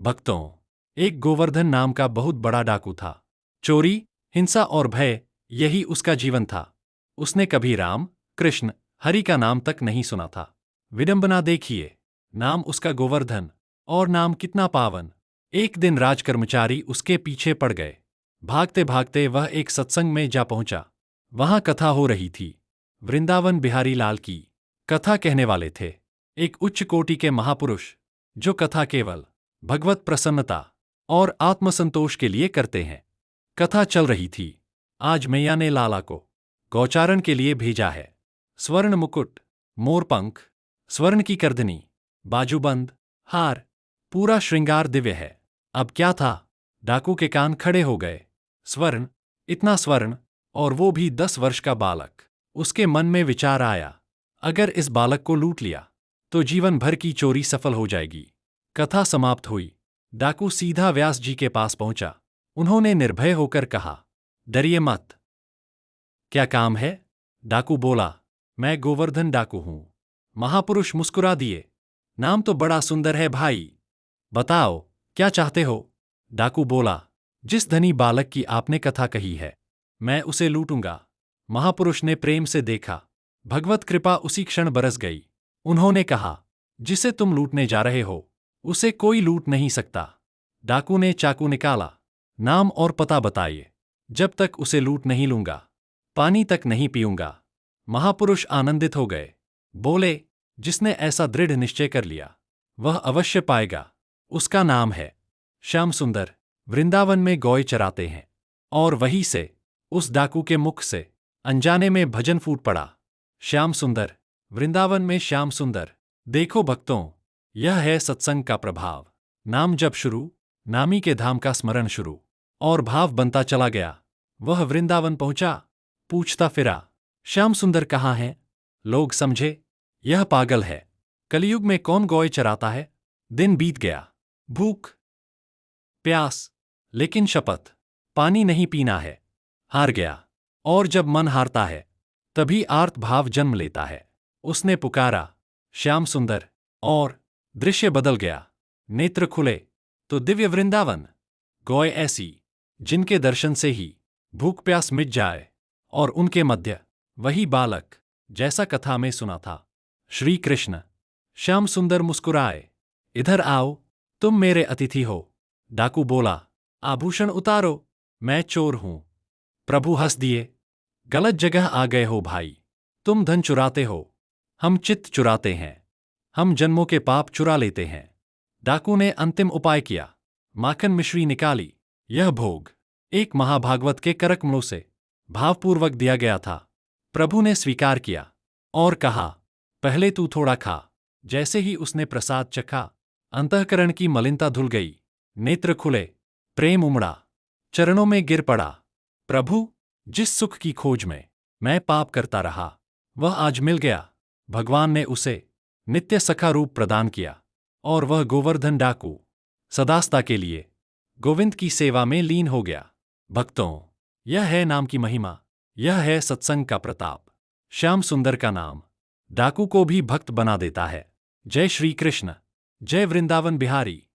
भक्तों, एक गोवर्धन नाम का बहुत बड़ा डाकू था। चोरी, हिंसा और भय, यही उसका जीवन था। उसने कभी राम, कृष्ण, हरि का नाम तक नहीं सुना था। विडंबना देखिए, नाम उसका गोवर्धन, और नाम कितना पावन। एक दिन राजकर्मचारी उसके पीछे पड़ गए। भागते भागते वह एक सत्संग में जा पहुंचा। वहां कथा हो रही थी, वृंदावन बिहारी लाल की। कथा कहने वाले थे एक उच्च कोटि के महापुरुष, जो कथा केवल भगवत प्रसन्नता और आत्मसंतोष के लिए करते हैं। कथा चल रही थी, आज मैया ने लाला को गौचारण के लिए भेजा है। स्वर्ण मुकुट, मोरपंख, स्वर्ण की करधनी, बाजूबंद, हार, पूरा श्रृंगार दिव्य है। अब क्या था? डाकू के कान खड़े हो गए। स्वर्ण, इतना स्वर्ण, और वो भी 10 वर्ष का बालक। उसके मन में विचार आया, अगर इस बालक को लूट लिया तो जीवन भर की चोरी सफल हो जाएगी। कथा समाप्त हुई। डाकू सीधा व्यास जी के पास पहुंचा। उन्होंने निर्भय होकर कहा, डरिए मत। क्या काम है? डाकू बोला, मैं गोवर्धन डाकू हूं। महापुरुष मुस्कुरा दिए, नाम तो बड़ा सुंदर है भाई। बताओ, क्या चाहते हो? डाकू बोला, जिस धनी बालक की आपने कथा कही है, मैं उसे लूटूंगा। महापुरुष ने प्रेम से देखा। भगवत कृपा उसी क्षण बरस गई। उन्होंने कहा, जिसे तुम लूटने जा रहे हो, उसे कोई लूट नहीं सकता। डाकू ने चाकू निकाला, नाम और पता बताइए। जब तक उसे लूट नहीं लूंगा, पानी तक नहीं पीऊंगा। महापुरुष आनंदित हो गए। बोले, जिसने ऐसा दृढ़ निश्चय कर लिया, वह अवश्य पाएगा। उसका नाम है श्याम सुंदर। वृंदावन में गौए चराते हैं। और वहीं से, उस डाकू के मुख से, अनजाने में भजन फूट पड़ा, श्याम सुंदर, वृंदावन में श्याम सुंदर। देखो भक्तों, यह है सत्संग का प्रभाव। नाम जब शुरू, नामी के धाम का स्मरण शुरू, और भाव बनता चला गया। वह वृंदावन पहुंचा, पूछता फिरा, श्याम सुंदर कहाँ है? लोग समझे, यह पागल है। कलयुग में कौन गौए चराता है? दिन बीत गया। भूख, प्यास, लेकिन शपथ, पानी नहीं पीना है। हार गया। और जब मन हारता है, तभी आर्त भाव जन्म लेता है। उसने पुकारा, श्याम सुंदर, और दृश्य बदल गया। नेत्र खुले तो दिव्य वृंदावन। गौए ऐसी, जिनके दर्शन से ही भूख प्यास मिट जाए, और उनके मध्य वही बालक, जैसा कथा में सुना था, श्री कृष्ण। श्याम सुंदर मुस्कुराए, इधर आओ, तुम मेरे अतिथि हो। डाकू बोला, आभूषण उतारो, मैं चोर हूं। प्रभु हंस दिए, गलत जगह आ गए हो भाई। तुम धन चुराते हो, हम चित्त चुराते हैं। हम जन्मों के पाप चुरा लेते हैं। डाकू ने अंतिम उपाय किया, माखन मिश्री निकाली। यह भोग एक महाभागवत के करकमलों से भावपूर्वक दिया गया था। प्रभु ने स्वीकार किया और कहा, पहले तू थोड़ा खा। जैसे ही उसने प्रसाद चखा, अंतःकरण की मलिनता धुल गई। नेत्र खुले, प्रेम उमड़ा, चरणों में गिर पड़ा। प्रभु, जिस सुख की खोज में मैं पाप करता रहा, वह आज मिल गया। भगवान ने उसे नित्य सखा रूप प्रदान किया, और वह गोवर्धन डाकू सदास्ता के लिए गोविंद की सेवा में लीन हो गया। भक्तों, यह है नाम की महिमा, यह है सत्संग का प्रताप। श्याम सुंदर का नाम डाकू को भी भक्त बना देता है। जय श्री कृष्ण, जय वृंदावन बिहारी।